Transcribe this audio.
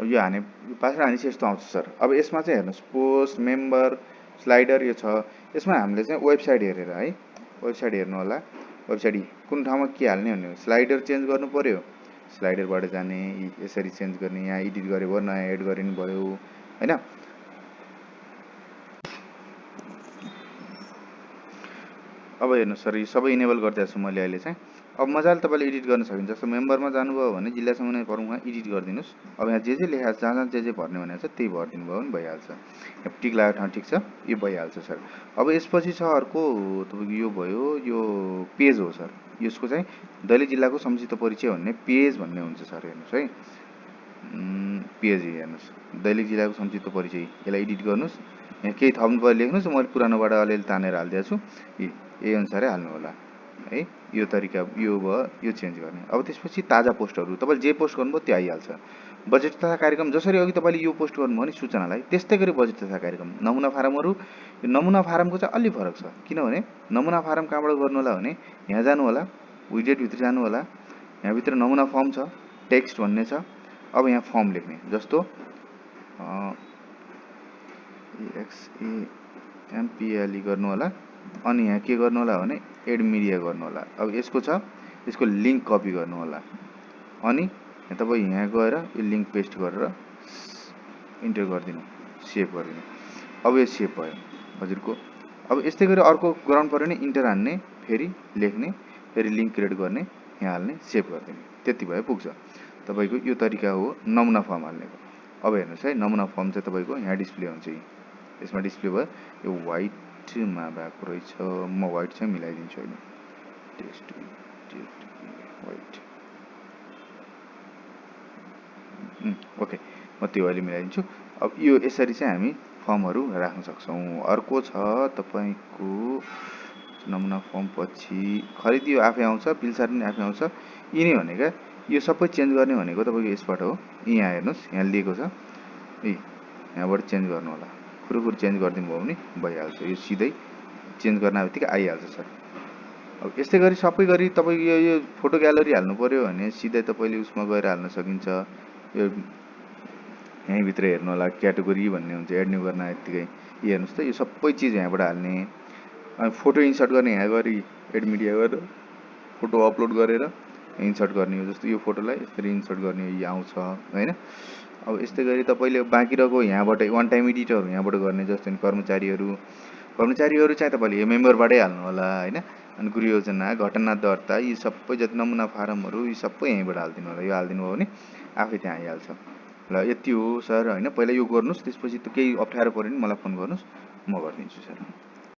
यो हाने पासवर्ड हानेपछि यस्तो आउँछ सर। अब यसमा चाहिँ हेर्नुहोस् पोस्ट मेम्बर स्लाइडर यो छ। यसमा हामीले चाहिँ वेबसाइट हेरेर है, वेबसाइट हेर्नु होला। वेबसाइट कुन ठाउँमा के हाल्ने भन्ने स्लाइडर चेन्ज गर्नु पर्यो, स्लाइडरबाट जाने यसरी चेन्ज गर्ने, यहाँ एडिट गरे भयो नयाँ एड गरिनु भयो हैन। अब हेर्नुहोस् सर यो सबै इनेबल गरिदिएको छु मैले अहिले चाहिँ। अब मजाले तपाईँले एडिट गर्न सकिन्छ। जस्तो मेम्बरमा जानुभयो भने जिल्ला समन्वय प्रमुखमा एडिट गरिदिनुहोस्। अब यहाँ जे लेखा छ, जहाँ जे भर्ने भनेको छ त्यही भरिदिनु भयो भने भइहाल्छ। यहाँ टिक लागेको ठाउँ ठिक छ, यो भइहाल्छ सर। अब यसपछि छ अर्को तपाईँको यो भयो, यो पेज हो सर। यसको चाहिँ दैलेख जिल्लाको संक्षिप्त परिचय भन्ने पेज भन्ने हुन्छ सर। हेर्नुहोस् है, पेज हेर्नुहोस्, दैलेख जिल्लाको संक्षिप्त परिचय। यसलाई एडिट गर्नुहोस्, यहाँ केही थप्नु पर्यो लेख्नुहोस्। मैले पुरानोबाट अलिअलि तानेर हालिदिएको छु, यही अनुसारै हाल्नु होला है। यो तरिका यो भयो, यो चेन्ज गर्ने। अब त्यसपछि ताजा पोस्टहरू तपाईँले जे पोस्ट गर्नुभयो त्यो आइहाल्छ। बजेट तथा कार्यक्रम जसरी अघि तपाईँले यो पोस्ट गर्नुभयो नि सूचनालाई, त्यस्तै गरी बजेट तथा कार्यक्रम। नमुना फारमहरू, यो नमुना फारमको चाहिँ अलि फरक छ। किनभने नमुना फारम कहाँबाट गर्नु होला भने यहाँ जानु होला, विजेटभित्र जानु होला, यहाँभित्र नमुना फर्म छ, टेक्स्ट भन्ने छ। अब यहाँ फर्म लेख्ने जस्तो EXAMPLE गर्नु होला। अनि यहाँ के गर्नु होला भने एड मिडिया गर्नु होला। अब यसको छ, यसको लिङ्क कपी गर्नु होला। अनि तपाईँ यहाँ गएर यो लिङ्क पेस्ट गरेर इन्टर गरिदिनु, सेभ गरिदिनु। अब यो सेभ भयो हजुरको। अब यस्तै गरी अर्को गराउनु पऱ्यो भने इन्टर हान्ने, फेरि लेख्ने, फेरि लिङ्क क्रिएट गर्ने, यहाँ हाल्ने, सेभ गरिदिने, त्यति भए पुग्छ। तपाईँको यो तरिका हो नमुना फर्म हाल्नेको। अब हेर्नुहोस् है, नमुना फर्म चाहिँ तपाईँको यहाँ डिस्प्ले हुन्छ। यसमा डिस्प्ले भयो, यो वाइटमा भएको रहेछ। म वाइट चाहिँ मिलाइदिन्छु होइन, टेक्स्ट वाइट ओके, म त्यो अहिले मिलाइदिन्छु। अब यो यसरी चाहिँ हामी फर्महरू राख्न सक्छौँ। अर्को छ तपाईँको नमुना फर्म पछि खरिद, यो आफै आउँछ, पिल्सार पनि आफै आउँछ। यिनी भनेका यो सबै चेन्ज गर्ने भनेको तपाईँको यसबाट हो। यहाँ हेर्नुहोस्, यहाँ लिएको छ, यहाँबाट चेन्ज गर्नु होला। खुरुखुरु चेन्ज गरिदिनु भयो भने भइहाल्छ। यो सिधै चेन्ज गर्न बित्तिकै आइहाल्छ सर। अब यस्तै गरी सबै गरी तपाईँको यो फोटो ग्यालरी हाल्नु पऱ्यो भने सिधै तपाईँले उसमा गएर हाल्न सकिन्छ। यो यहीँभित्र हेर्नु होला, क्याटेगोरी भन्ने हुन्छ, एड न्यू गर्न यत्तिकै हेर्नुहोस् त, यो सबै चिज यहाँबाट हाल्ने। अनि फोटो इन्सर्ट गर्ने, यहाँ गरी एड मिडिया गरेर फोटो अपलोड गरेर इन्सर्ट गर्ने हो। जस्तो यो फोटोलाई यसरी इन्सर्ट गर्ने यो आउँछ होइन। अब यस्तै गरी तपाईँले बाँकी रहेको यहाँबाट वान टाइम एडिटहरू यहाँबाट गर्ने, जस्तो कर्मचारीहरू चाहिँ तपाईँले यो मेम्बरबाटै हाल्नु होला होइन। अनि गृह योजना, घटना दर्ता, यी सबै जति नमुना फारमहरू यी सबै यहीँबाट हालिदिनु होला। यो हालिदिनु भयो भने आफै त्यहाँ आइहाल्छ। ल यति हो सर होइन। पहिला यो गर्नुहोस्, त्यसपछि त केही अप्ठ्यारो पऱ्यो भने मलाई फोन गर्नुहोस्, म गरिदिन्छु सर।